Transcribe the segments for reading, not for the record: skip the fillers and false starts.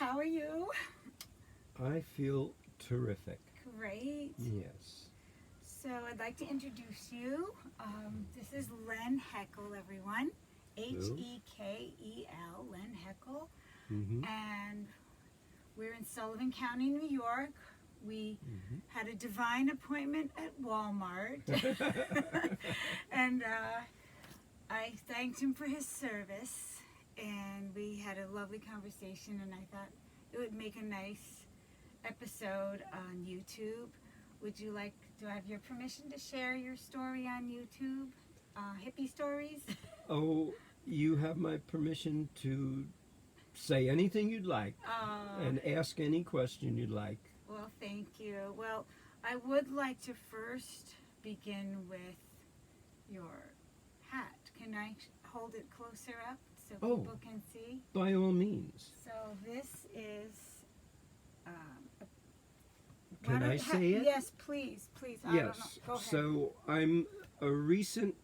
How are you? I feel terrific. Great. Yes. So I'd like to introduce you. This is Len Hekel, everyone. Hekel, Len Hekel. Mm-hmm. And we're in Sullivan County, New York. We Mm-hmm. had a divine appointment at Walmart. And I thanked him for his service. And we had a lovely conversation. And I thought it would make a nice episode on YouTube. Would you like, do I have your permission to share your story on YouTube? Hippie Stories? Oh, you have my permission to say anything you'd like and ask any question you'd like. Well, thank you. Well, I would like to first begin with your hat. Can I hold it closer up so people can see? By all means. So this is... Can I say it? Yes, please. I don't know. Go ahead. So I'm a recent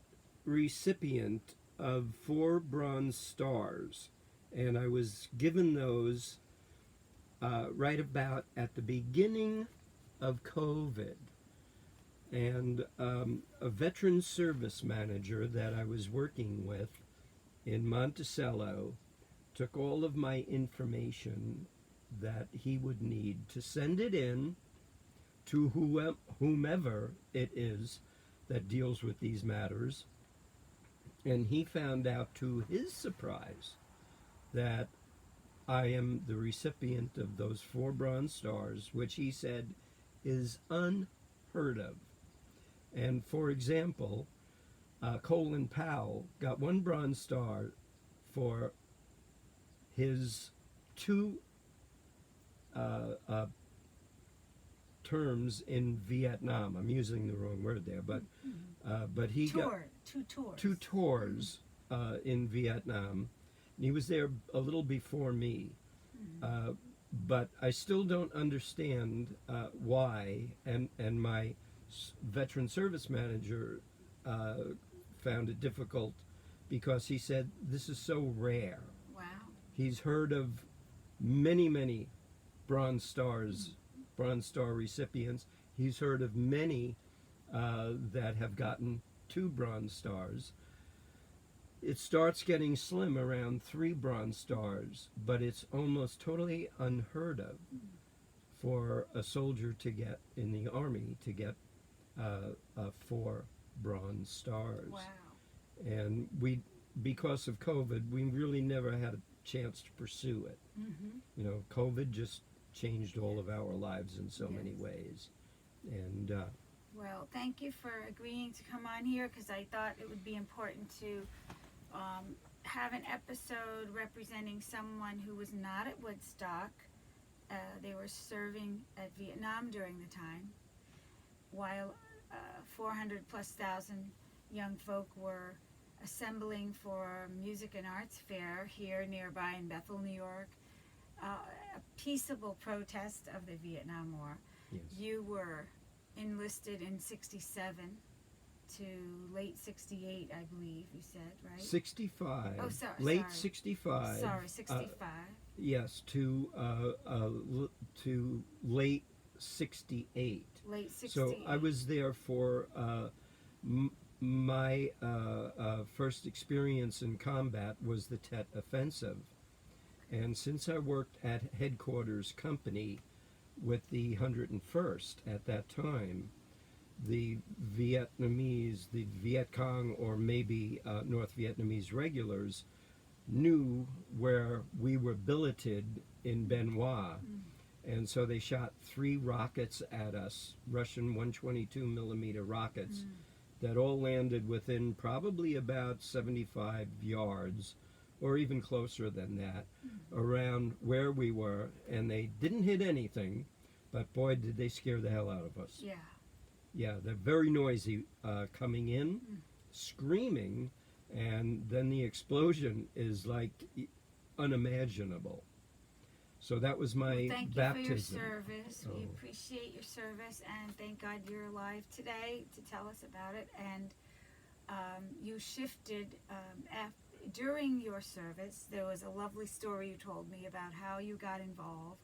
recipient of 4 Bronze Stars, and I was given those right about at the beginning of COVID. And a veteran service manager that I was working with in Monticello took all of my information that he would need to send it in to whomever it is that deals with these matters. And he found out, to his surprise, that I am the recipient of those 4 Bronze Stars, which he said is unheard of. And for example, Colin Powell got 1 Bronze Star for his 2 terms in Vietnam. I'm using the wrong word there, but he got 2 tours in Vietnam, and he was there a little before me. But I still don't understand why, and my veteran service manager found it difficult because he said this is so rare. Wow. He's heard of many Bronze Stars, Bronze Star recipients. He's heard of many that have gotten 2 Bronze Stars. It starts getting slim around 3 Bronze Stars, but it's almost totally unheard of for a soldier to get in the Army to get 4 Bronze Stars. Wow. And because of COVID, we really never had a chance to pursue it. Mm-hmm. You know, COVID just changed all of our lives in so many ways. And well, thank you for agreeing to come on here, because I thought it would be important to have an episode representing someone who was not at Woodstock. They were serving at Vietnam during the time, while 400,000+ young folk were assembling for Music and Arts Fair here nearby in Bethel, New York. A peaceable protest of the Vietnam War. yes. You were enlisted in 67 to late 68, I believe you said, right? 65. Oh, sorry. Late 65. Sorry, 65. Yes, to late 68. Late 68. So I was there for my first experience in combat was the Tet Offensive. And since I worked at headquarters company with the 101st at that time, the Vietnamese, the Viet Cong, or maybe North Vietnamese regulars knew where we were billeted in Bien Hoa. And so they shot 3 rockets at us, Russian 122 millimeter rockets, that all landed within probably about 75 yards, or even closer than that, around where we were. And they didn't hit anything, but boy, did they scare the hell out of us. Yeah. Yeah, they're very noisy coming in, screaming, and then the explosion is like unimaginable. So that was my thank baptism. you for your service. We appreciate your service, and thank God you're alive today to tell us about it. And you shifted during your service, there was a lovely story you told me about how you got involved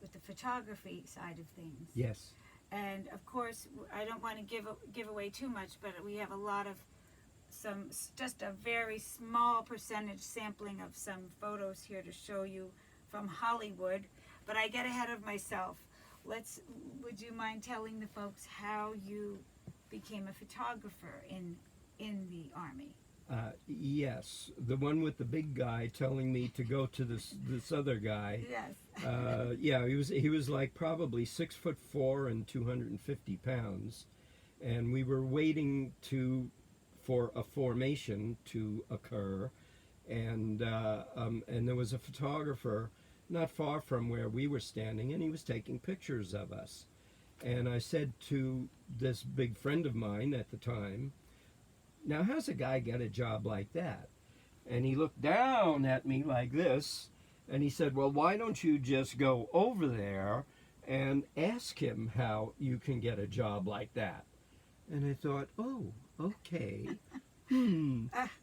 with the photography side of things. Yes. And of course, I don't want to give away too much, but we have a lot of just a very small percentage sampling of some photos here to show you from Hollywood. But I get ahead of myself. Would you mind telling the folks how you became a photographer in the Army? Yes, the one with the big guy telling me to go to this other guy. Yes. Yeah, he was like probably 6'4" and 250 pounds, and we were waiting for a formation to occur, and there was a photographer not far from where we were standing, and he was taking pictures of us. And I said to this big friend of mine at the time, "Now, how's a guy get a job like that?" And he looked down at me like this, and he said, "Well, why don't you just go over there and ask him how you can get a job like that?" And I thought, oh, okay.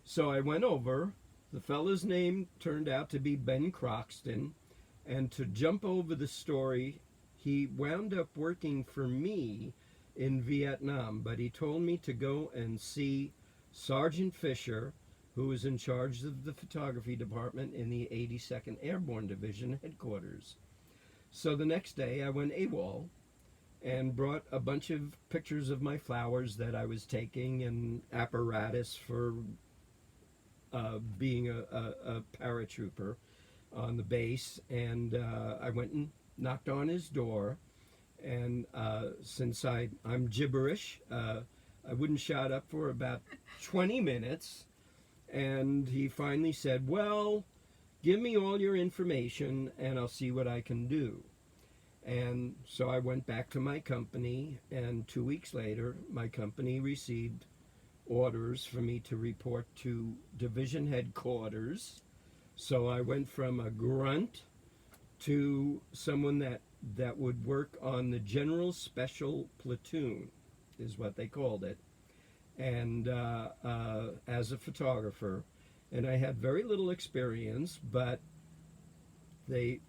So I went over. The fella's name turned out to be Ben Croxton. And to jump over the story, he wound up working for me in Vietnam. But he told me to go and see Sergeant Fisher, who was in charge of the photography department in the 82nd Airborne Division headquarters. So the next day I went AWOL and brought a bunch of pictures of my flowers that I was taking and apparatus for being a paratrooper on the base. And I went and knocked on his door. And since I'm gibberish, I wouldn't shut up for about 20 minutes. And he finally said, "Well, give me all your information and I'll see what I can do." And so I went back to my company, and 2 weeks later, my company received orders for me to report to division headquarters. So I went from a grunt to someone that would work on the General Special Platoon, is what they called it, and as a photographer. And I had very little experience, but they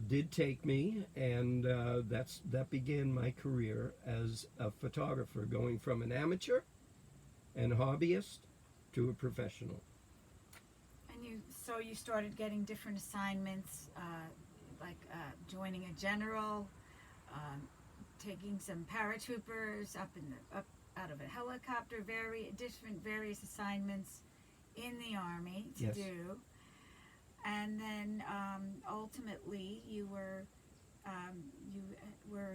did take me, and that began my career as a photographer, going from an amateur and hobbyist to a professional. And you started getting different assignments, like joining a general, taking some paratroopers up out of a helicopter, various assignments in the Army to Yes. do. And then ultimately you were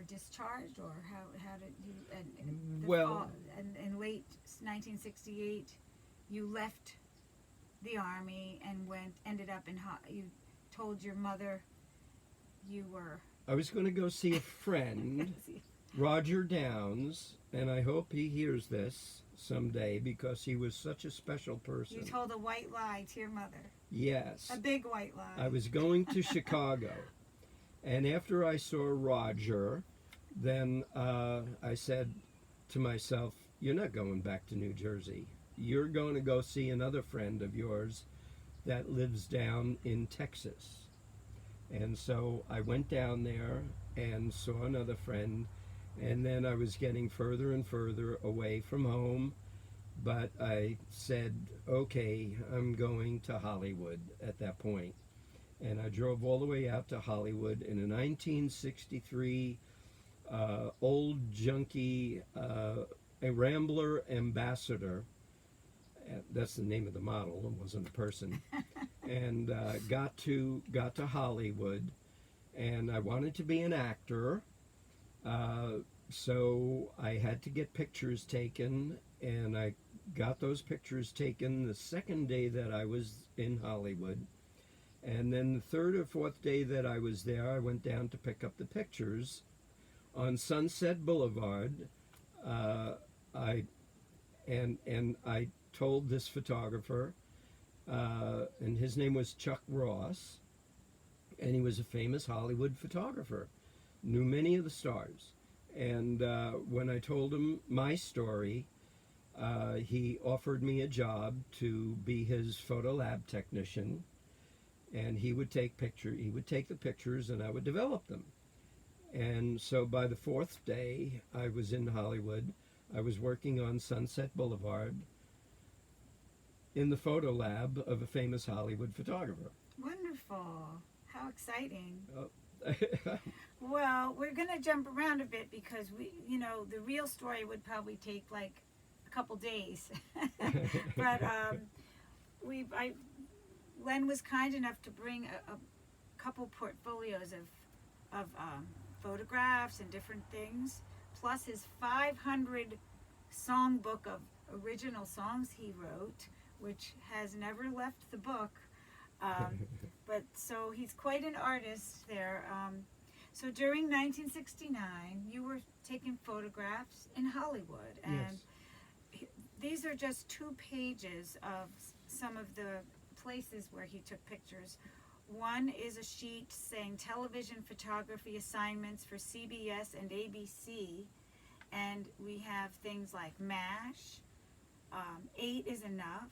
discharged, or how did you? And in late 1968, you left the Army and ended up you told your mother you were. I was going to go see a friend, Roger Downs, and I hope he hears this someday because he was such a special person. You told a white lie to your mother. Yes. A big white lie. I was going to Chicago, and after I saw Roger, then I said to myself, "You're not going back to New Jersey. You're going to go see another friend of yours that lives down in Texas." And so I went down there and saw another friend, and then I was getting further and further away from home. But I said, okay, I'm going to Hollywood at that point. And I drove all the way out to Hollywood in a 1963 old junky, a Rambler Ambassador. That's the name of the model. It wasn't a person. And got to Hollywood. And I wanted to be an actor. So I had to get pictures taken. And I got those pictures taken the second day that I was in Hollywood. And then the third or fourth day that I was there, I went down to pick up the pictures on Sunset Boulevard. I told this photographer, and his name was Chuck Ross, and he was a famous Hollywood photographer, knew many of the stars. And when I told him my story, he offered me a job to be his photo lab technician, and he would take the pictures, and I would develop them. And so by the fourth day, I was in Hollywood. I was working on Sunset Boulevard in the photo lab of a famous Hollywood photographer. Wonderful. How exciting. Oh. Well, we're going to jump around a bit because the real story would probably take like a couple days. But Len was kind enough to bring a couple portfolios of photographs and different things, plus his 500 songbook of original songs he wrote, which has never left the book. But so he's quite an artist there. So during 1969, you were taking photographs in Hollywood, and Yes. these are just 2 pages of some of the places where he took pictures. One is a sheet saying television photography assignments for CBS and ABC, and we have things like MASH, 8 is Enough,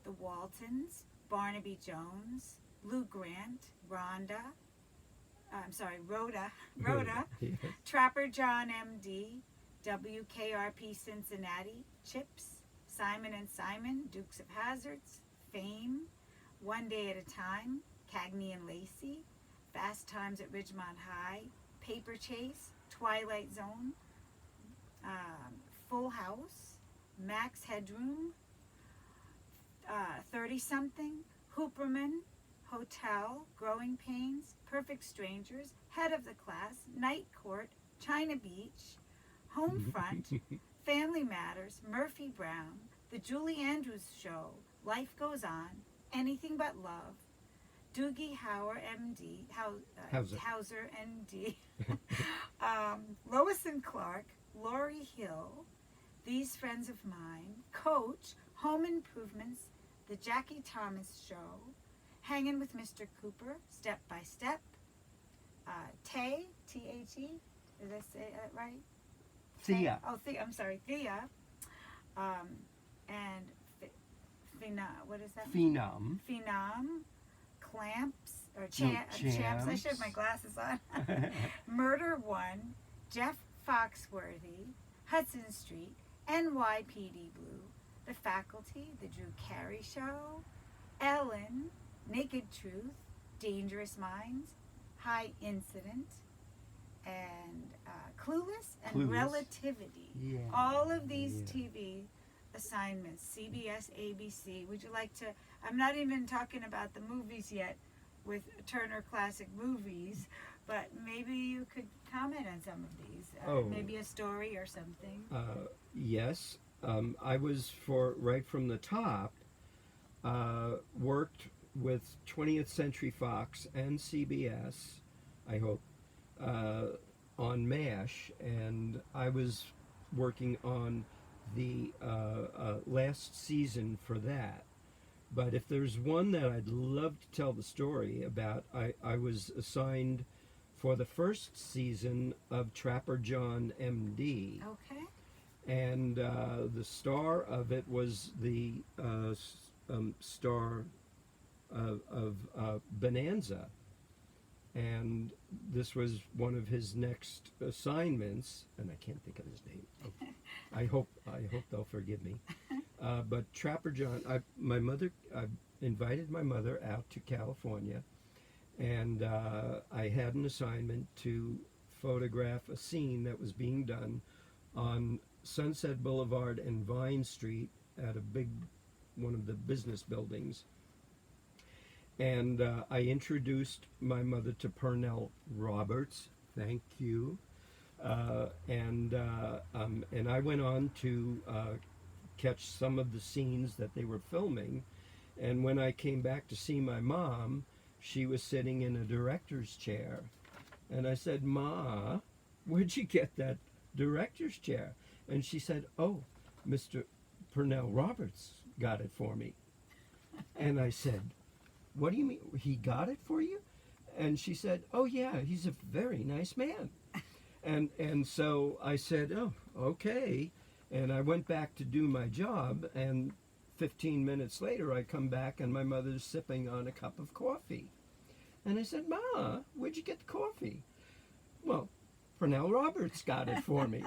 The Waltons, Barnaby Jones, Lou Grant, Rhoda, Yes. Trapper John MD, WKRP Cincinnati, Chips, Simon and Simon, Dukes of Hazzards, Fame, One Day at a Time, Cagney and Lacey, Fast Times at Ridgemont High, Paper Chase, Twilight Zone, Full House, Max Headroom, 30-something, Hooperman, Hotel, Growing Pains, Perfect Strangers, Head of the Class, Night Court, China Beach, Homefront, Family Matters, Murphy Brown, The Julie Andrews Show, Life Goes On, Anything But Love, Doogie Howser, MD, Hauser, MD, Lois and Clark, Laurie Hill, These Friends of Mine, Coach, Home Improvements, The Jackie Thomas Show, Hanging with Mr. Cooper, Step by Step, Tay, T-H-E, did I say that right? Thea. Oh, I'm sorry, Thea, and what is that? Phenom. Clamps, or Champs, I should have my glasses on. Murder One, Jeff Foxworthy, Hudson Street, NYPD Blue, The Faculty, The Drew Carey Show, Ellen, Naked Truth, Dangerous Minds, High Incident, and Clueless and Clueless. Relativity. Yeah. All of these Yeah. TV assignments, CBS, ABC. Would you like to, I'm not even talking about the movies yet with Turner Classic Movies, but maybe you could comment on some of these. Maybe a story or something. Yes. I was, right from the top, worked with 20th Century Fox and CBS, I hope, on MASH, and I was working on the last season for that. But if there's one that I'd love to tell the story about, I was assigned for the first season of Trapper John MD. Okay. And the star of it was the star of Bonanza. And this was one of his next assignments, and I can't think of his name. I hope they'll forgive me. But Trapper John, I invited my mother out to California, and I had an assignment to photograph a scene that was being done on Sunset Boulevard and Vine Street at one of the business buildings. And I introduced my mother to Pernell Roberts. Thank you. And I went on to catch some of the scenes that they were filming. And when I came back to see my mom, she was sitting in a director's chair. And I said, "Ma, where'd you get that director's chair?" And she said, "Oh, Mr. Pernell Roberts got it for me." And I said, "What do you mean? He got it for you?" And she said, "Oh yeah, he's a very nice man." And so I said, "Oh, okay." And I went back to do my job, and 15 minutes later I come back and my mother's sipping on a cup of coffee. And I said, Ma, where'd you get the coffee? Well, Pernell Roberts got it for me.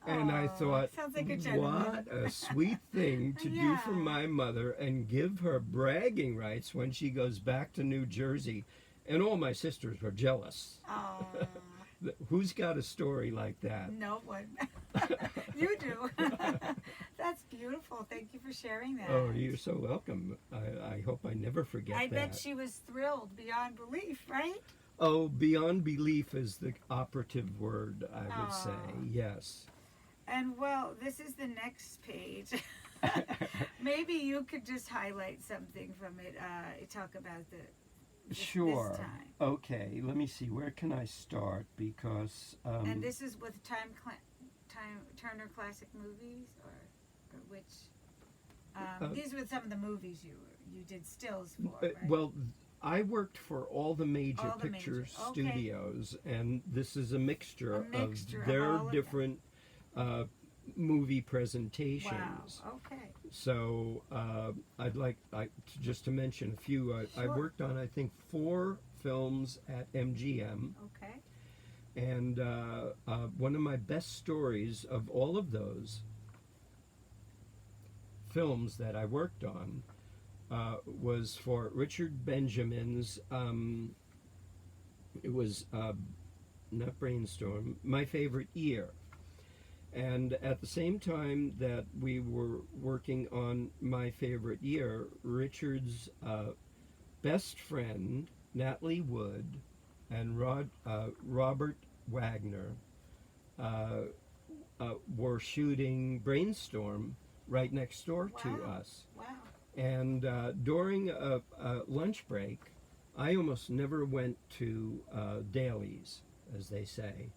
And I thought, sounds like a gentleman. what a sweet thing to do for my mother and give her bragging rights when she goes back to New Jersey. And all my sisters were jealous. Oh. Who's got a story like that? No one. You do. That's beautiful. Thank you for sharing that. Oh, you're so welcome. I hope I never forget that. I bet she was thrilled beyond belief, right? Oh, beyond belief is the operative word, I would say. Yes. And well, this is the next page. Maybe you could just highlight something from it. Talk about Sure. this time. Okay, let me see. Where can I start? Because And this is with Time Turner Classic Movies, or which? These were some of the movies you did stills for, right? well, I worked for all the major All the picture major, okay. studios, and this is a mixture of their all of them. different movie presentations. Wow. Okay. So I'd like just to mention a few. I Sure. worked on, I think, 4 films at MGM. Okay. And one of my best stories of all of those films that I worked on was for Richard Benjamin's, it was not Brainstorm, My Favorite Year. And at the same time that we were working on My Favorite Year, Richard's best friend, Natalie Wood, and Robert Wagner were shooting Brainstorm right next door to us. Wow. And during a lunch break, I almost never went to dailies, as they say,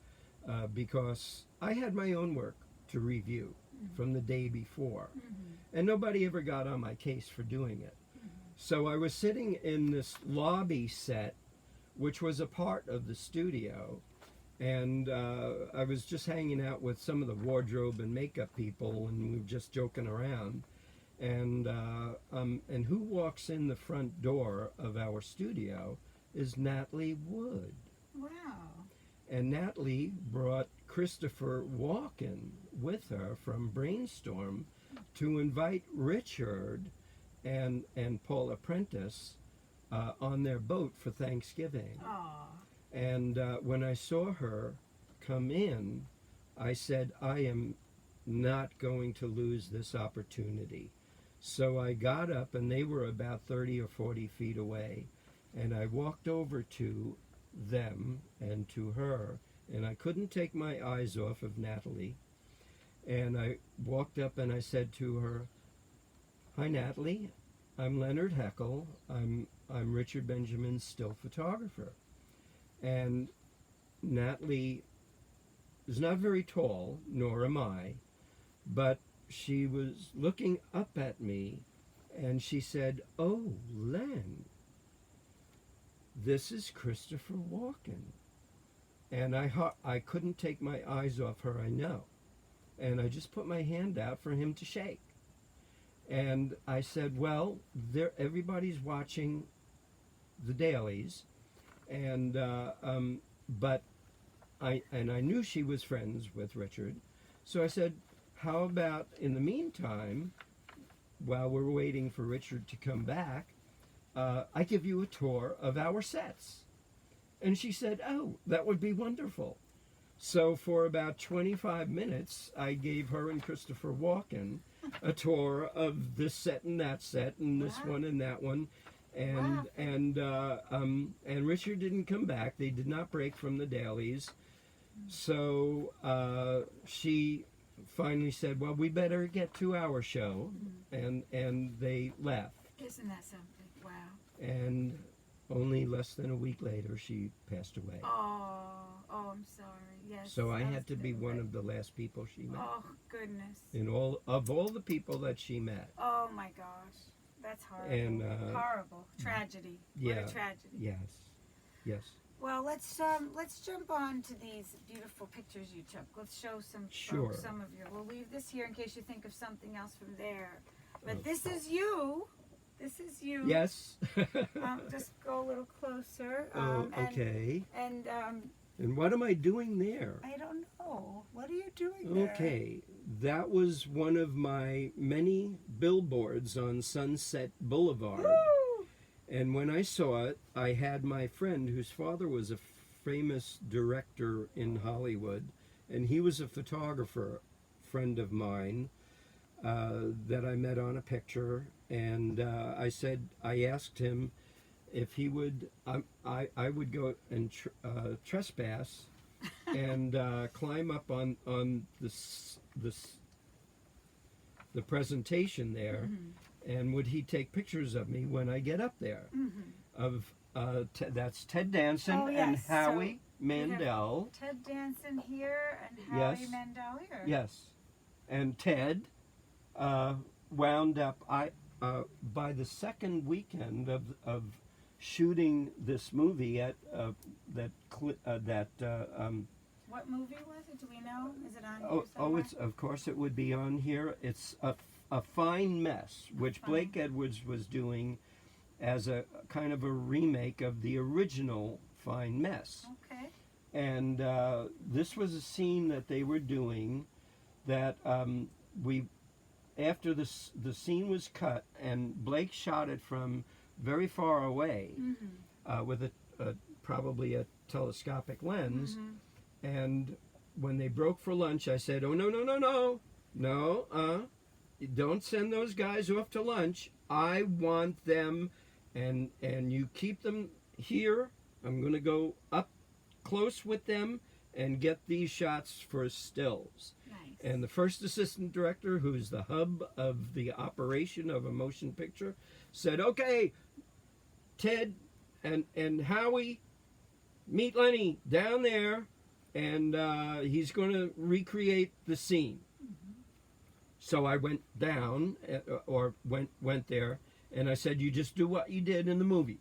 because I had my own work to review from the day before. And nobody ever got on my case for doing it. So I was sitting in this lobby set, which was a part of the studio, and I was just hanging out with some of the wardrobe and makeup people, and we were just joking around. And who walks in the front door of our studio is Natalie Wood. Wow. And Natalie brought Christopher Walken with her from Brainstorm to invite Richard and Paula Prentice on their boat for Thanksgiving. Aw. And when I saw her come in, I said, I am not going to lose this opportunity. So I got up, and they were about 30 or 40 feet away, and I walked over to them and to her, and I couldn't take my eyes off of Natalie. And I walked up and I said to her, "Hi, Natalie. I'm Leonard Hekel. I'm Richard Benjamin's still photographer." And Natalie is not very tall, nor am I, but she was looking up at me, and she said, "Oh, Len, this is Christopher Walken." And I couldn't take my eyes off her, I know. And I just put my hand out for him to shake. And I said, well, everybody's watching the dailies, and but I knew she was friends with Richard, so I said, how about in the meantime, while we're waiting for Richard to come back, I give you a tour of our sets. And she said, oh, that would be wonderful. So for about 25 minutes, I gave her and Christopher Walken a tour of this set and that set and this one and that one. And and Richard didn't come back. They did not break from the dailies. So she finally said, well, we better get to our show. And they left. Isn't that something? Wow. And only less than a week later, she passed away. Oh, I'm sorry. Yes. So I had to be one of the last people she met. Oh, goodness. In all the people that she met. Oh my gosh, that's horrible. And horrible tragedy. Yeah. What a tragedy. Yes. Well, let's jump on to these beautiful pictures you took. Let's show some Sure. folks some of your. We'll leave this here in case you think of something else from there. But Oh. this is you. This is you. Yes. Just go a little closer. Oh, okay. And And what am I doing there? I don't know. What are you doing there? Okay, that was one of my many billboards on Sunset Boulevard. Woo! And when I saw it, I had my friend whose father was a famous director in Hollywood, and he was a photographer, friend of mine, that I met on a picture. And I asked him if he would, I would go and trespass and climb up on the presentation there, and would he take pictures of me when I get up there? Of that's Ted Danson Oh, yes. and Howie So Mandel. Ted Danson here and Yes. Howie Mandel here. Yes, and Ted wound up. By the second weekend of shooting this movie at What movie was it? Do we know? Is it on here oh, somewhere? it's of course it would be on here. It's a Fine Mess, which Fine. Blake Edwards was doing as a kind of a remake of the original Fine Mess. Okay. And this was a scene that they were doing that after the scene was cut, and Blake shot it from very far away with probably a telescopic lens. And when they broke for lunch, I said, "Oh, no, don't send those guys off to lunch. I want them, and you keep them here. I'm going to go up close with them and get these shots for stills." Nice. And the first assistant director, who's the hub of the operation of a motion picture, said, "Okay, Ted and Howie, meet Lenny down there, and he's going to recreate the scene." So I went down, or went there, and I said, "You just do what you did in the movie,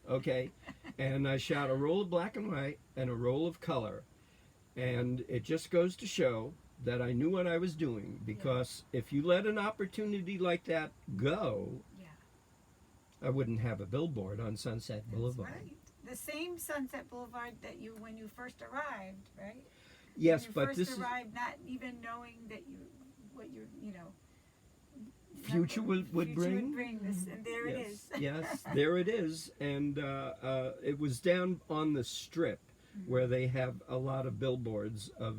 okay?" And I shot a roll of black and white and a roll of color, and it just goes to show that I knew what I was doing, because if you let an opportunity like that go, I wouldn't have a billboard on Sunset Boulevard. That's right. The same Sunset Boulevard that you, when you first arrived, right? Yes, when you but first this arrived, not even knowing that what your, future would bring. This, and there it is. Yes, there it is. And it was down on the Strip, where they have a lot of billboards of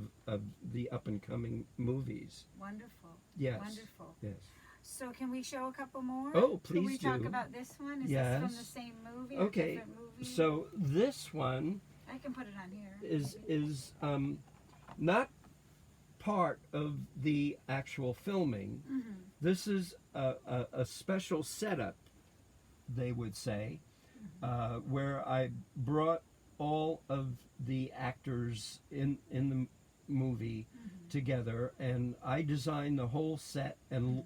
the up-and-coming movies. Wonderful. Yes. Wonderful. Yes. So can we show a couple more? Oh, Can we please talk do. about this one? Is Yes. this from the same movie? Okay, A different movie? so this one I can put it on here. is not part of the actual filming. This is a special setup, they would say, where I brought all of the actors in the movie together, and I designed the whole set and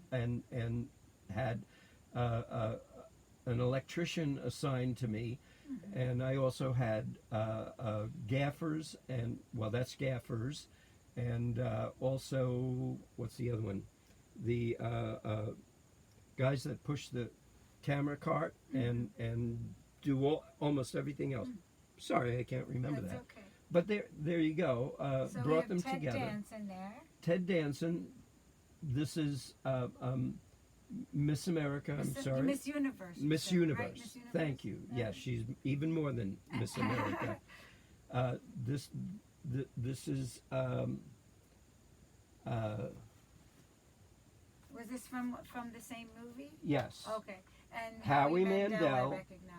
had an electrician assigned to me, and I also had gaffers, and that's gaffers, and also, what's the other one? The guys that push the camera cart and do almost everything else. Sorry, I can't remember That's that. okay. But there you go. So we Brought have them Ted together. Danson there. Ted Danson. This is Miss America. I'm sorry. Miss Universe. Miss you said, Universe. right? Miss Universe. Thank you. Yes, she's even more than Miss America. This is. Was this from the same movie? Yes. Okay. And Howie I Mandel. recognize.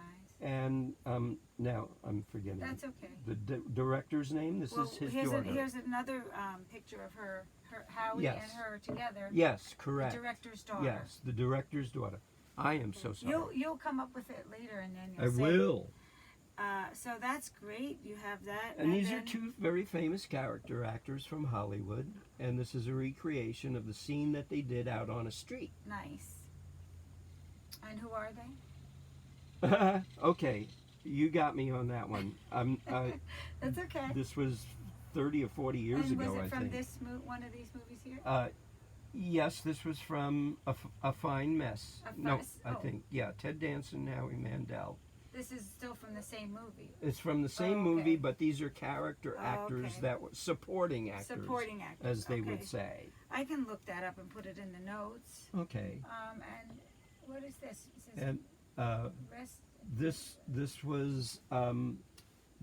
And now I'm forgetting. That's okay. The director's name. This is his daughter. Here's another picture of her Howie Yes. and her together. Yes, correct. The director's daughter. Yes, the director's daughter. I am so sorry. You'll come up with it later, and then I you'll say. will. So that's great. You have that. And these are then- two very famous character actors from Hollywood, and this is a recreation of the scene that they did out on a street. Nice. And who are they? Okay, You got me on that one. That's okay. This was 30 or 40 years And ago, was I it from think. this one of these movies here? Yes, this was from A Fine Mess. No, I oh. think. Yeah, Ted Danson, Howie Mandel. This is still from the same movie. It's from the same okay. movie, but these are character actors okay. that were supporting actors. Supporting actors, as they okay. would say. I can look that up and put it in the notes. Okay. And what is this? It says And rest. this was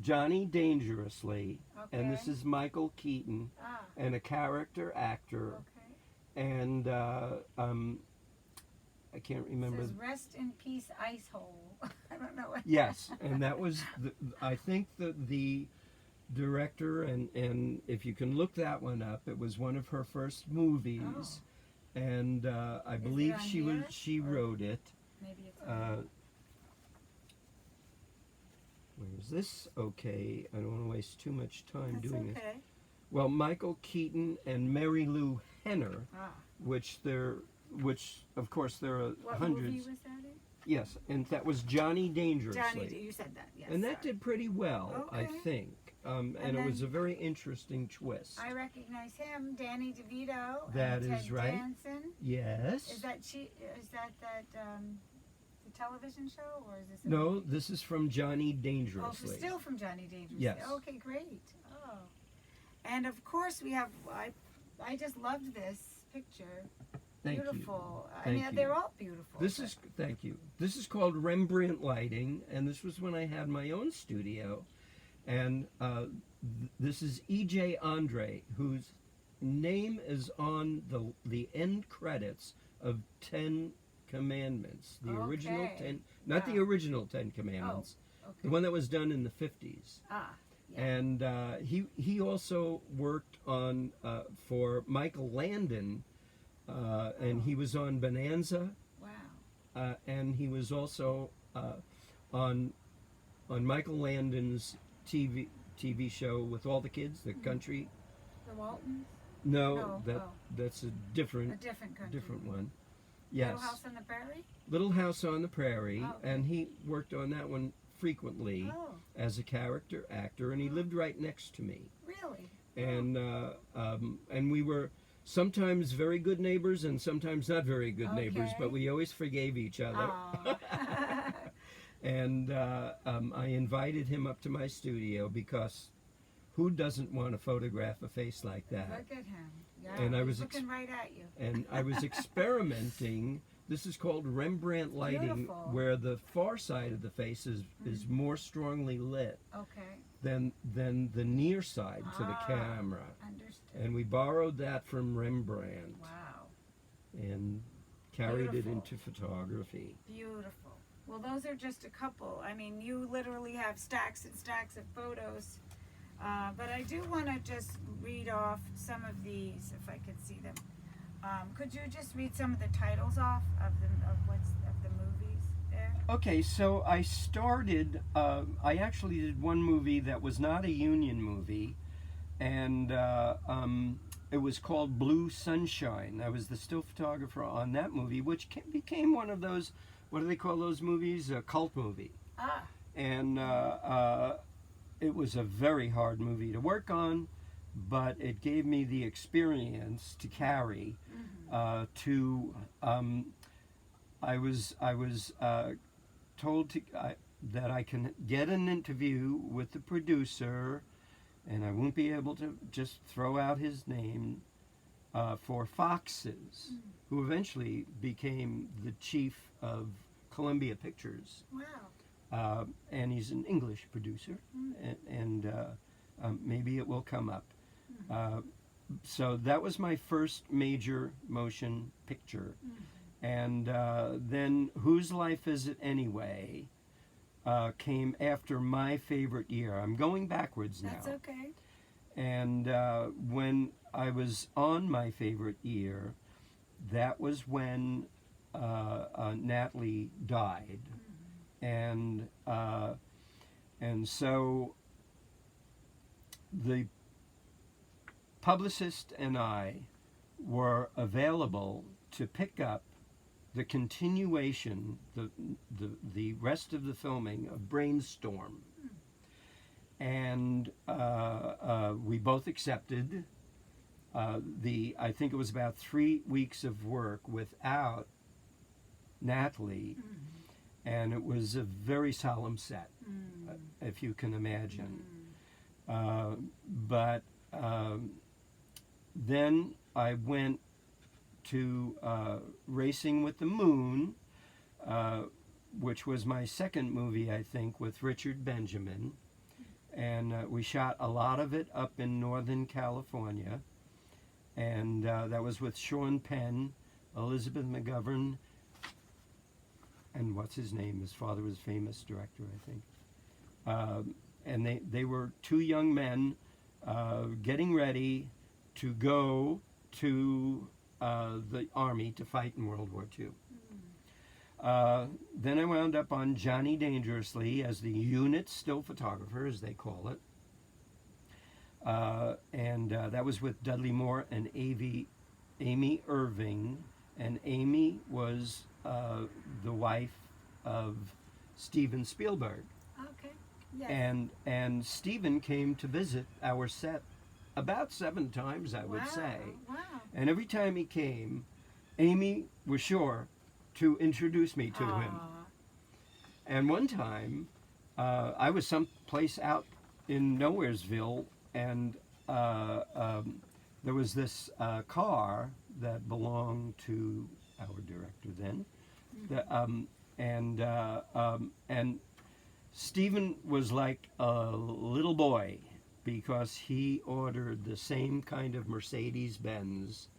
Johnny Dangerously, and this Okay. is Michael Keaton, and a character actor, Okay. and I can't remember. It says rest in peace, ice hole. I don't know what. Yes, and that was I think the director, and if you can look that one up, it was one of her first movies, and I believe she wrote it. Maybe it's on Where's this? Okay, I don't want to waste too much time That's doing okay. this. Well, Michael Keaton and Mary Lou Henner, which of course there are What hundreds. movie was that in? Yes, and that was Johnny Dangerously. Johnny, you said that, yes. And that did pretty well, I Okay. think. And it was a very interesting twist. I recognize him, Danny DeVito. That and is Ted right. Danson. Yes. Is that the television show, or is this? No, this is from Johnny Oh, Dangerously. still from Johnny Dangerously. Yes. Okay, great. Oh, and of course we have. I just loved this picture. Thank Beautiful. you. I Thank mean, you. they're all beautiful. Thank you. This is called Rembrandt Lighting, and this was when I had my own studio. And this is E.J. Andre, whose name is on the end credits of 10 Commandments. The original 10, not the original 10 Commandments, the one that was done in the 50s. Yeah. And he also worked on for Michael Landon, and he was on Bonanza. Wow. And he was also on Michael Landon's TV show with all the kids, the country. The Waltons. No, that's a different country. different one. Yes. Little House on the Prairie. Little House on the Prairie, Okay. and he worked on that one frequently as a character actor, and he lived right next to me. Really. And we were sometimes very good neighbors and sometimes not very good neighbors, but we always forgave each other. And I invited him up to my studio because who doesn't want to photograph a face like that? Look at him. Yeah, And I he's was looking right at you. And I was experimenting. This is called Rembrandt lighting, Beautiful. where the far side of the face is more strongly lit Okay. than the near side to the camera. Understood. And we borrowed that from Rembrandt Wow. and carried Beautiful. it into photography. Beautiful. Well, those are just a couple. I mean, you literally have stacks and stacks of photos. But I do want to just read off some of these, if I could see them. Could you just read some of the titles off of the movies there? Okay, so I started. I actually did one movie that was not a union movie, and it was called Blue Sunshine. I was the still photographer on that movie, which became one of those. What do they call those movies? A cult movie. And it was a very hard movie to work on, but it gave me the experience to carry. I was told that I can get an interview with the producer, and I won't be able to just throw out his name, for Fox's, who eventually became the chief of Columbia Pictures. Wow. And he's an English producer, and maybe it will come up. So that was my first major motion picture. And then Whose Life Is It Anyway came after my favorite year. I'm going backwards now. That's okay. And when I was on my favorite year, that was when Natalie died. And so the publicist and I were available to pick up the continuation, the rest of the filming of Brainstorm. And we both accepted. I think it was about 3 weeks of work without Natalie, and it was a very solemn set, if you can imagine. But then I went to Racing with the Moon, which was my second movie, I think, with Richard Benjamin. And we shot a lot of it up in Northern California. And that was with Sean Penn, Elizabeth McGovern, and what's his name? His father was a famous director, I think. And they were two young men getting ready to go to the Army to fight in World War II. Then I wound up on Johnny Dangerously as the unit still photographer, as they call it. And that was with Dudley Moore and Amy Irving. And Amy was the wife of Steven Spielberg. Okay. Yes. And Steven came to visit our set about 7 times, I would say. Wow. And every time he came, Amy was sure to introduce me to him. And one time, I was someplace out in Nowheresville, and there was this car that belonged to our director then. And Stephen was like a little boy because he ordered the same kind of Mercedes-Benz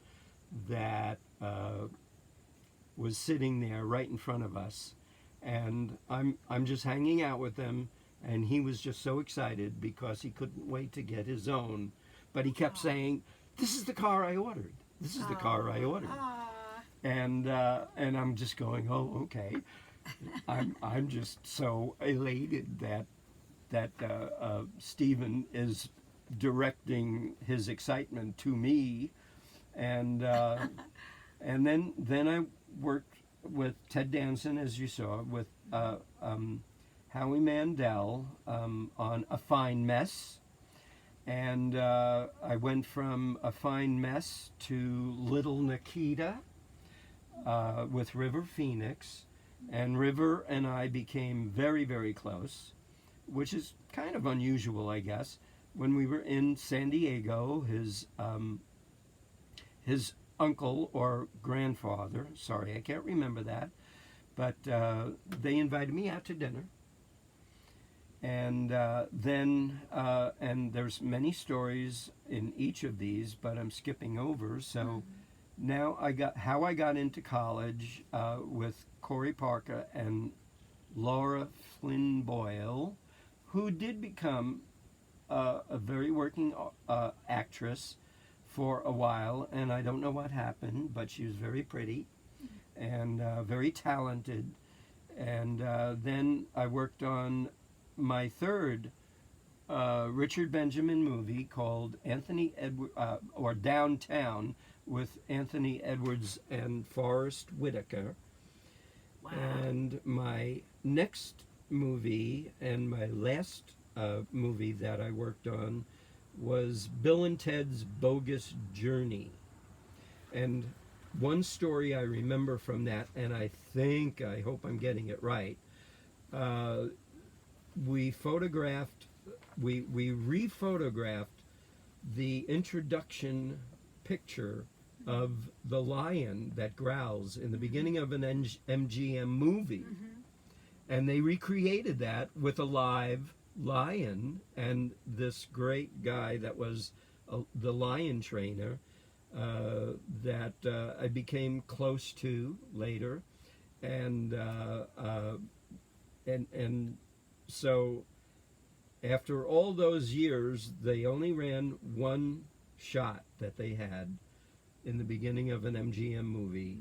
that was sitting there right in front of us. And I'm just hanging out with them, and he was just so excited because he couldn't wait to get his own. But he kept saying, "This is the car I ordered. This is the car I ordered." And I'm just going, "Oh, okay." I'm just so elated that Stephen is directing his excitement to me, and then I worked with Ted Danson, as you saw, with Howie Mandel on A Fine Mess, and I went from A Fine Mess to Little Nikita with River Phoenix, and River and I became very, very close, which is kind of unusual, I guess. When we were in San Diego, his uncle or grandfather, sorry, I can't remember that, but they invited me out to dinner. And then there's many stories in each of these, but I'm skipping over. So now how I got into college with Corey Parker and Laura Flynn Boyle, who did become a very working actress for a while, and I don't know what happened, but she was very pretty and very talented. And then I worked on my third Richard Benjamin movie called or Downtown, with Anthony Edwards and Forrest Whitaker. Wow. And my next movie and my last movie that I worked on was Bill and Ted's Bogus Journey. And one story I remember from that, and I hope I'm getting it right, we rephotographed the introduction picture of the lion that growls in the beginning of an MGM movie. And they recreated that with a live lion, and this great guy that was the lion trainer that I became close to later. And so after all those years, they only ran one shot that they had in the beginning of an MGM movie.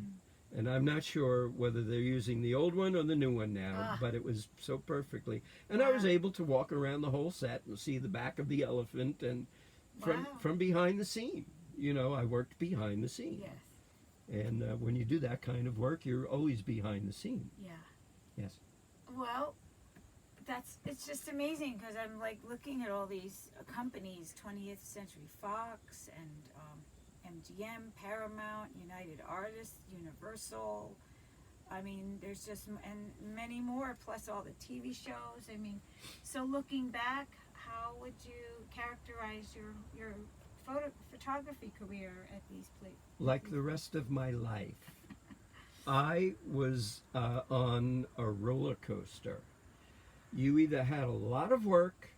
And I'm not sure whether they're using the old one or the new one now, but it was so perfectly. And I was able to walk around the whole set and see the back of the elephant and from behind the scene. You know, I worked behind the scene. Yes. And when you do that kind of work, you're always behind the scene. Yeah. Yes. Well, it's just amazing because I'm like looking at all these companies, 20th Century Fox and MGM, Paramount, United Artists, Universal. I mean, there's just, and many more, plus all the TV shows. I mean, so looking back, how would you characterize your photography career at these places? Like the rest of my life, I was on a roller coaster. You either had a lot of work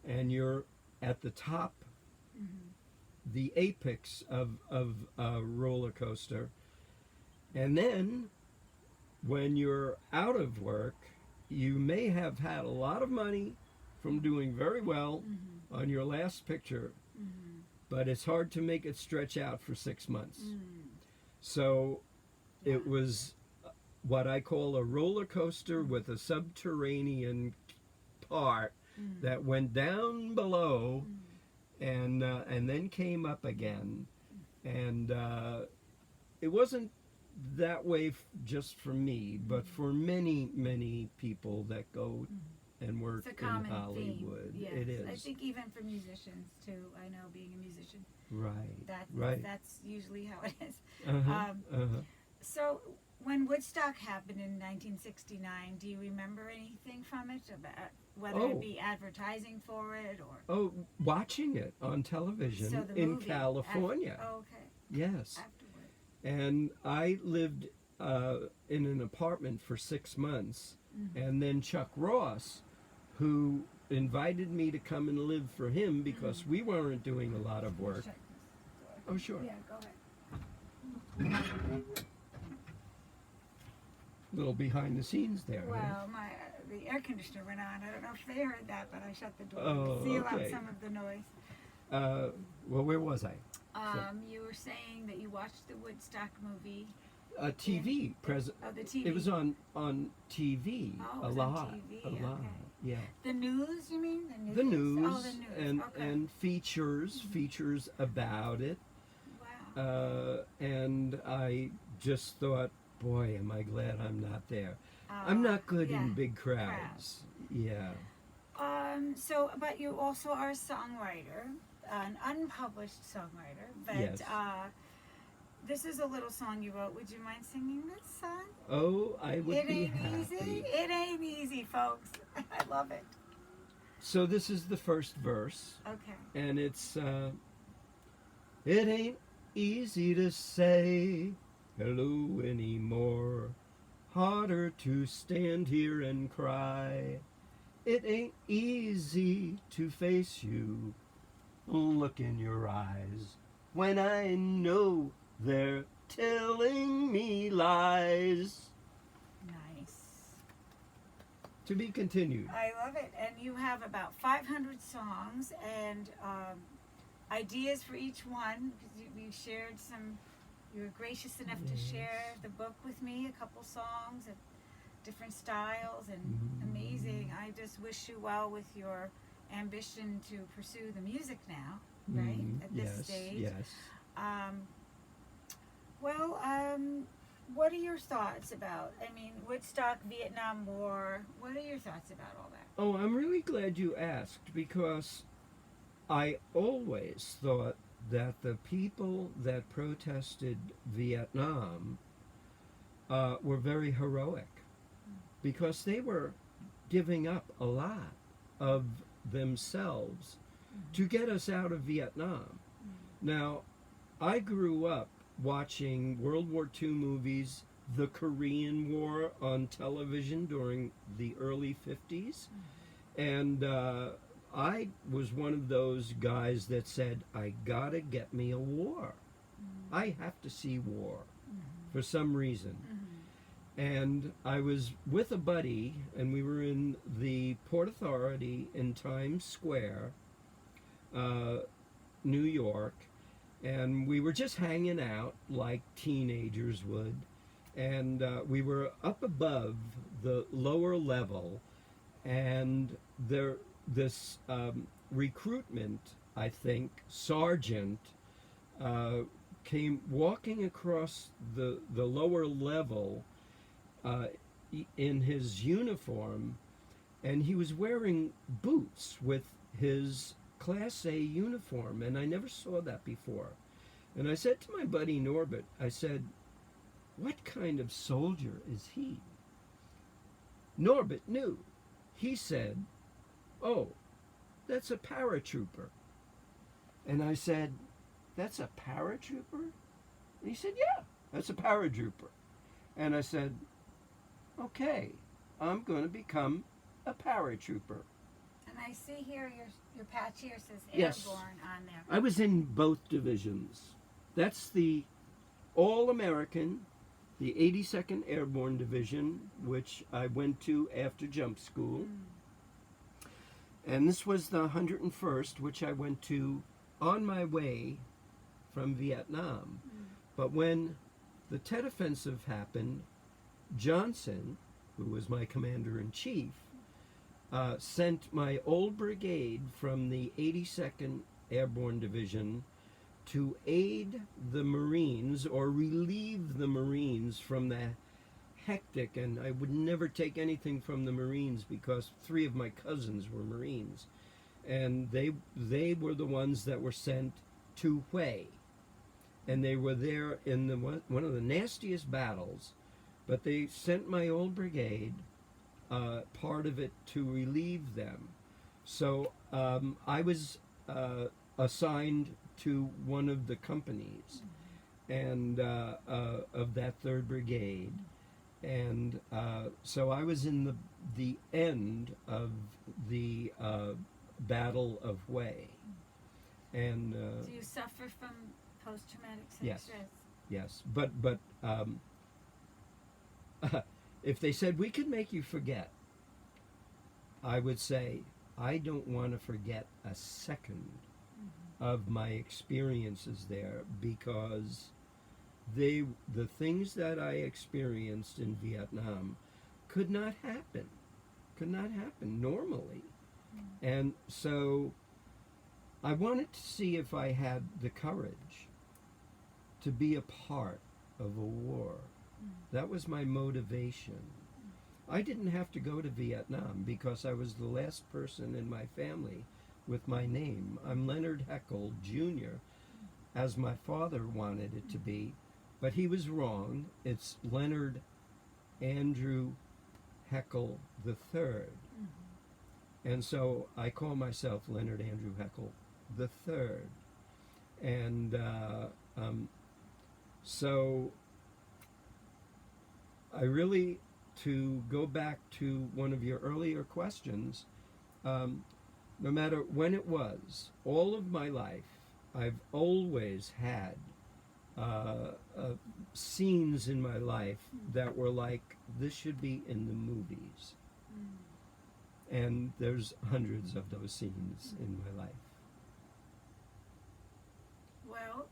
and you're at the top, the apex of a roller coaster, and then when you're out of work, you may have had a lot of money from doing very well on your last picture, but it's hard to make it stretch out for 6 months. So it was what I call a roller coaster with a subterranean part that went down below and then came up again. And it wasn't that way just for me, but for many, many people that go and work It's a in common Hollywood. theme. Yes. It is. I think even for musicians too. I know, being a musician, Right. that's usually how it is. Uh-huh. So when Woodstock happened in 1969, do you remember anything from it, about whether it be advertising for it or? Oh, watching it on television So the in movie California. Okay. Yes. Afterward. And I lived in an apartment for 6 months, and then Chuck Ross, who invited me to come and live for him because we weren't doing a lot of work. Check this. Oh, sure. Yeah, go ahead. Little behind the scenes there. huh? Well, the air conditioner went on. I don't know if they heard that, but I shut the door Oh, to seal out okay. some of the noise. Well, where was I? You were saying that you watched the Woodstock movie. TV present. Oh, the TV. It was on TV Oh, it a was lot, on TV. a lot. Okay. Yeah. The news, you mean? The news, Oh, the news. Okay. and features about it. Wow. And I just thought, boy, am I glad I'm not there. I'm not good yeah. in big crowds. Yeah. So, but you also are a songwriter, an unpublished songwriter. But Yes. this is a little song you wrote. Would you mind singing this song? Oh, I would It be ain't happy. easy. It ain't easy, folks. I love it. So this is the first verse, Okay. and it's, it ain't easy to say hello anymore. Harder to stand here and cry. It ain't easy to face you. Look in your eyes when I know they're telling me lies. Nice. To be continued. I love it. And you have about 500 songs and ideas for each one. Because you shared some, you were gracious enough to share the book with me, a couple songs of different styles, and amazing. I just wish you well with your ambition to pursue the music now, right? At this stage. Yes. What are your thoughts about, I mean, Woodstock, Vietnam War, what are your thoughts about all that? Oh, I'm really glad you asked, because I always thought that the people that protested Vietnam were very heroic, because they were giving up a lot of themselves to get us out of Vietnam. Now, I grew up watching World War II movies, the Korean War on television during the early 50s, and I was one of those guys that said, I gotta get me a war. I have to see war for some reason. And I was with a buddy, and we were in the Port Authority in Times Square, New York, and we were just hanging out like teenagers would, and we were up above the lower level, and this recruitment, I think, sergeant came walking across the lower level in his uniform, and he was wearing boots with his Class A uniform, and I never saw that before. And I said to my buddy Norbert, I said, "What kind of soldier is he?" Norbert knew. He said, "Oh, that's a paratrooper." And I said, "That's a paratrooper?" And he said, "Yeah, that's a paratrooper." And I said, "Okay, I'm going to become a paratrooper." And I see here your patch here says Yes. airborne on there. I was in both divisions. That's the All-American, the 82nd Airborne Division, which I went to after jump school. And this was the 101st, which I went to on my way from Vietnam. But when the Tet Offensive happened, Johnson, who was my commander-in-chief, sent my old brigade from the 82nd Airborne Division to aid the Marines or relieve the Marines from the hectic, and I would never take anything from the Marines because 3 of my cousins were Marines, and they were the ones that were sent to Hue, and they were there in one of the nastiest battles, but they sent my old brigade, part of it, to relieve them. So I was assigned to one of the companies and of that 3rd Brigade, and so I was in the end of the Battle of Hue. And Do you suffer from post-traumatic Yes. stress? yes, but if they said we could make you forget, I would say I don't want to forget a second of my experiences there, because the things that I experienced in Vietnam could not happen normally. And so I wanted to see if I had the courage to be a part of a war. That was my motivation. I didn't have to go to Vietnam because I was the last person in my family with my name. I'm Leonard Hekel Jr., as my father wanted it to be, but he was wrong. It's Leonard Andrew Hekel III. And so I call myself Leonard Andrew Hekel III. And so I really, to go back to one of your earlier questions, no matter when it was, all of my life, I've always had scenes in my life that were like, this should be in the movies. And there's hundreds of those scenes in my life. Well,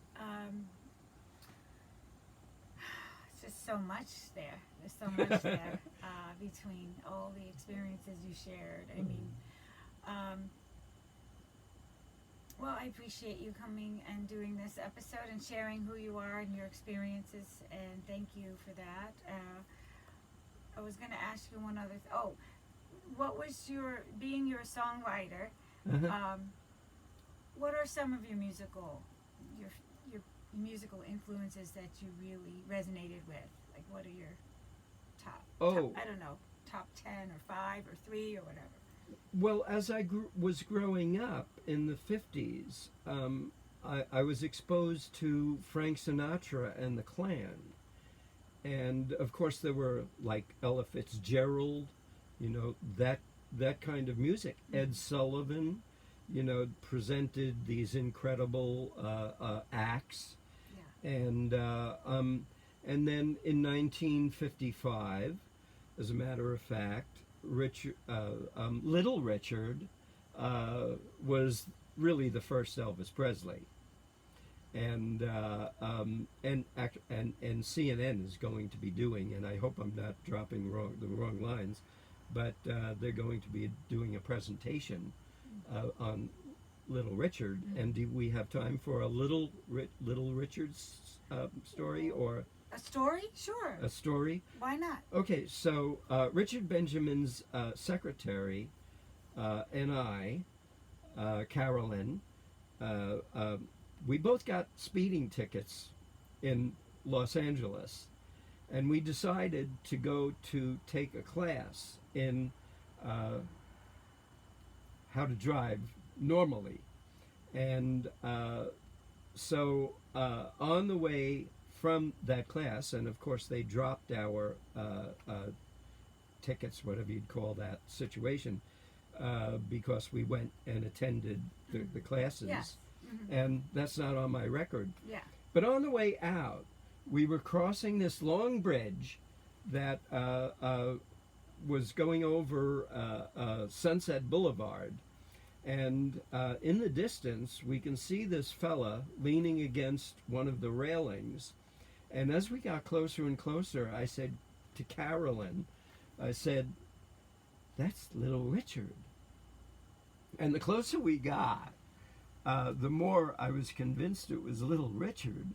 it's just so much there. There's so much there between all the experiences you shared. I mean, well, I appreciate you coming and doing this episode and sharing who you are and your experiences, and thank you for that. I was going to ask you one other what was being your songwriter, what are some of your musical influences that you really resonated with? Like, what are your top I don't know, top 10 or 5 or 3 or whatever? Well, as I was growing up in the 50s, I was exposed to Frank Sinatra and the Klan. And, of course, there were, like, Ella Fitzgerald, that kind of music. Ed Sullivan, presented these incredible acts. Yeah. And then in 1955, as a matter of fact, Little Richard was really the first Elvis Presley, and CNN is going to be doing, and I hope I'm not dropping the wrong lines, but they're going to be doing a presentation on Little Richard. And do we have time for a Little Richard's story, or A story? Sure. a story? Why not? Okay, so Richard Benjamin's secretary and I, Carolyn, we both got speeding tickets in Los Angeles, and we decided to go to take a class in how to drive normally. And so on the way from that class, and of course they dropped our tickets, whatever you'd call that situation, because we went and attended the classes. Yes. And that's not on my record. Yeah. But on the way out, we were crossing this long bridge that was going over Sunset Boulevard. And in the distance, we can see this fella leaning against one of the railings. And as we got closer and closer, I said to Carolyn, I said, "That's Little Richard." And the closer we got, the more I was convinced it was Little Richard.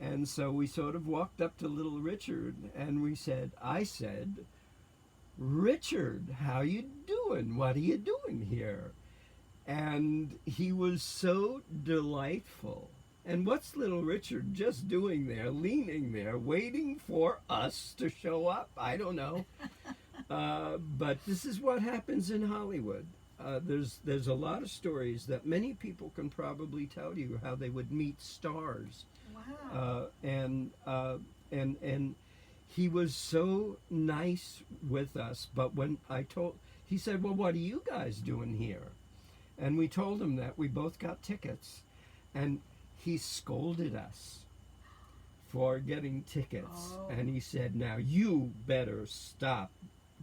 And so we sort of walked up to Little Richard, and I said, "Richard, how you doing? What are you doing here?" And he was so delightful. And what's Little Richard just doing there, leaning there, waiting for us to show up? I don't know. But this is what happens in Hollywood. There's a lot of stories that many people can probably tell you how they would meet stars. Wow. And he was so nice with us. But when he said, "Well, what are you guys doing here?" And we told him that we both got tickets, and he scolded us for getting tickets. Oh. And he said, "Now you better stop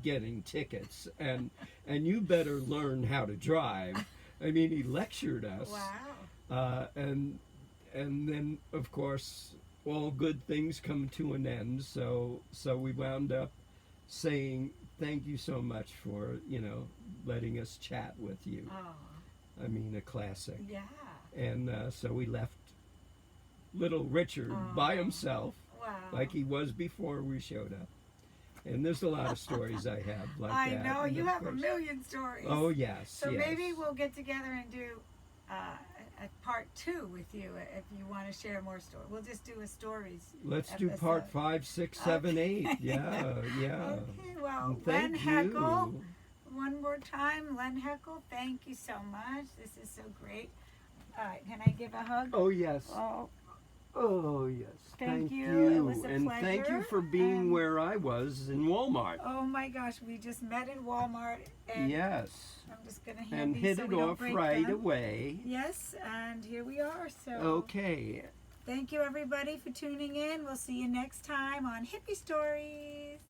getting tickets, and you better learn how to drive." I mean, he lectured us. Wow. And then, of course, all good things come to an end. So we wound up saying, "Thank you so much for, letting us chat with you." Oh. I mean, a classic. Yeah. And so we left Little Richard by himself, Wow. like he was before we showed up. And there's a lot of stories I have like I that. know, And you of have a course- million stories. Oh, yes. So yes. maybe we'll get together and do a part 2 with you if you want to share more stories. We'll just do a stories. Let's do part episode. 5, 6, 7, 8. Okay. Yeah, yeah. Okay, well, And Len thank Hekel, you. one more time, Len Hekel, thank you so much. This is so great. All right, can I give a hug? Oh, yes. Oh, yes. Thank you. It was a and thank you pleasure. for being And- where I was in Walmart. oh my gosh, we just met in Walmart, and yes. I'm just going to hand And these hit so it we don't off break right them. away. Yes, and here we are. So Okay. thank you everybody for tuning in. We'll see you next time on Hippie Stories.